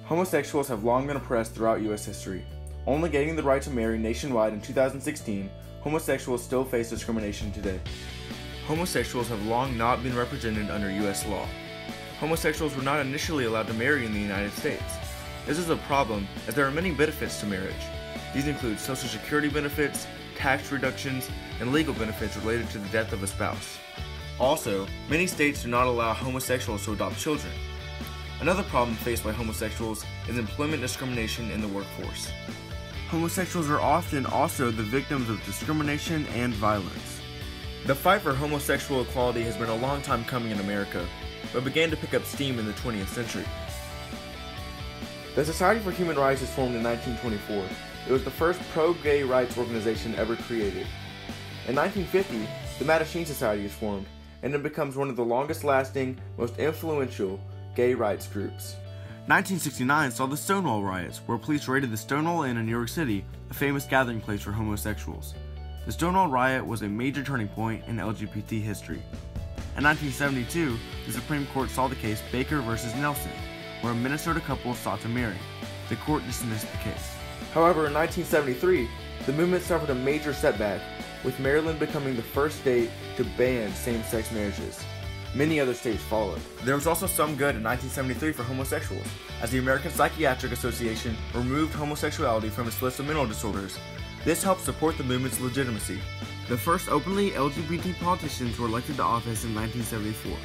Homosexuals have long been oppressed throughout U.S. history. Only gaining the right to marry nationwide in 2016, homosexuals still face discrimination today. Homosexuals have long not been represented under U.S. law. Homosexuals were not initially allowed to marry in the United States. This is a problem as there are many benefits to marriage. These include Social Security benefits, tax reductions, and legal benefits related to the death of a spouse. Also, many states do not allow homosexuals to adopt children. Another problem faced by homosexuals is employment discrimination in the workforce. Homosexuals are often also the victims of discrimination and violence. The fight for homosexual equality has been a long time coming in America, but began to pick up steam in the 20th century. The Society for Human Rights was formed in 1924. It was the first pro-gay rights organization ever created. In 1950, the Mattachine Society is formed, and it becomes one of the longest-lasting, most influential gay rights groups. 1969 saw the Stonewall riots, where police raided the Stonewall Inn in New York City, a famous gathering place for homosexuals. The Stonewall riot was a major turning point in LGBT history. In 1972, the Supreme Court saw the case Baker v. Nelson, where a Minnesota couple sought to marry. The court dismissed the case. However, in 1973, the movement suffered a major setback, with Maryland becoming the first state to ban same-sex marriages. Many other states followed. There was also some good in 1973 for homosexuals, as the American Psychiatric Association removed homosexuality from its list of mental disorders. This helped support the movement's legitimacy. The first openly LGBT politicians were elected to office in 1974,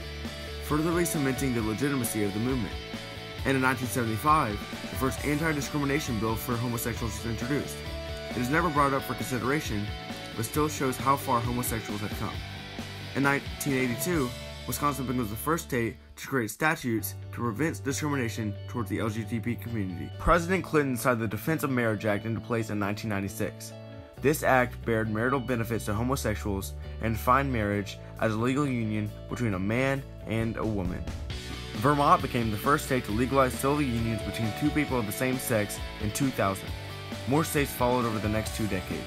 furtherly cementing the legitimacy of the movement. And in 1975, the first anti-discrimination bill for homosexuals was introduced. It is never brought up for consideration, but still shows how far homosexuals had come. In 1982, Wisconsin becomes the first state to create statutes to prevent discrimination towards the LGBT community. President Clinton signed the Defense of Marriage Act into place in 1996. This act bared marital benefits to homosexuals and defined marriage as a legal union between a man and a woman. Vermont became the first state to legalize civil unions between two people of the same sex in 2000. More states followed over the next 2 decades.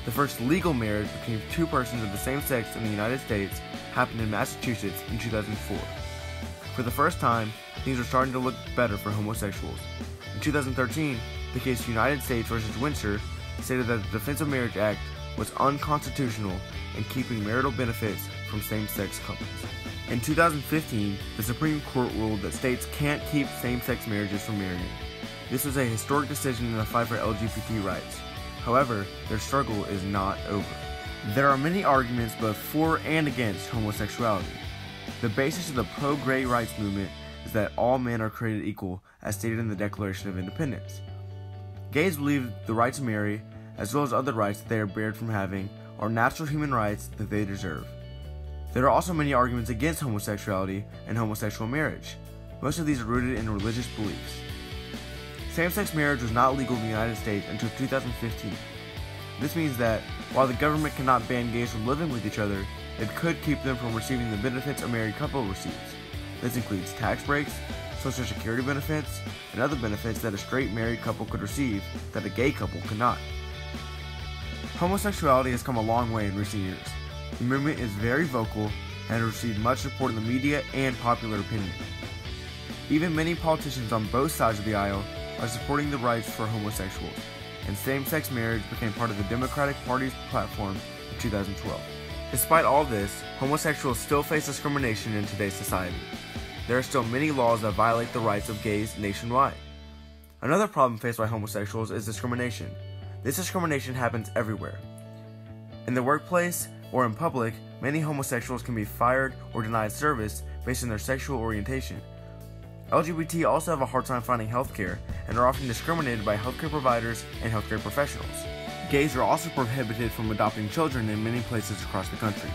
The first legal marriage between two persons of the same sex in the United States happened in Massachusetts in 2004. For the first time, things were starting to look better for homosexuals. In 2013, the case United States v. Windsor stated that the Defense of Marriage Act was unconstitutional in keeping marital benefits from same-sex couples. In 2015, the Supreme Court ruled that states can't keep same-sex marriages from marrying. This was a historic decision in the fight for LGBT rights. However, their struggle is not over. There are many arguments both for and against homosexuality. The basis of the pro-gay rights movement is that all men are created equal, as stated in the Declaration of Independence. Gays believe the right to marry, as well as other rights that they are barred from having, are natural human rights that they deserve. There are also many arguments against homosexuality and homosexual marriage. Most of these are rooted in religious beliefs. Same-sex marriage was not legal in the United States until 2015. This means that, while the government cannot ban gays from living with each other, it could keep them from receiving the benefits a married couple receives. This includes tax breaks, Social Security benefits, and other benefits that a straight married couple could receive that a gay couple could not. Homosexuality has come a long way in recent years. The movement is very vocal and has received much support in the media and popular opinion. Even many politicians on both sides of the aisle are supporting the rights for homosexuals, and same-sex marriage became part of the Democratic Party's platform in 2012. Despite all this, homosexuals still face discrimination in today's society. There are still many laws that violate the rights of gays nationwide. Another problem faced by homosexuals is discrimination. This discrimination happens everywhere. In the workplace or in public, many homosexuals can be fired or denied service based on their sexual orientation. LGBT also have a hard time finding healthcare and are often discriminated by healthcare providers and healthcare professionals. Gays are also prohibited from adopting children in many places across the country.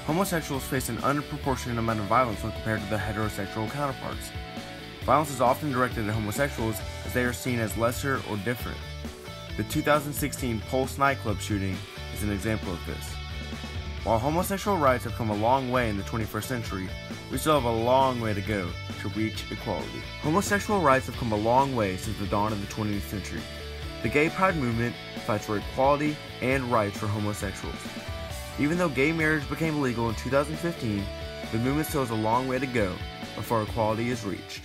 Homosexuals face an unproportionate amount of violence when compared to their heterosexual counterparts. Violence is often directed at homosexuals as they are seen as lesser or different. The 2016 Pulse nightclub shooting is an example of this. While homosexual rights have come a long way in the 21st century, we still have a long way to go to reach equality. Homosexual rights have come a long way since the dawn of the 20th century. The gay pride movement fights for equality and rights for homosexuals. Even though gay marriage became legal in 2015, the movement still has a long way to go before equality is reached.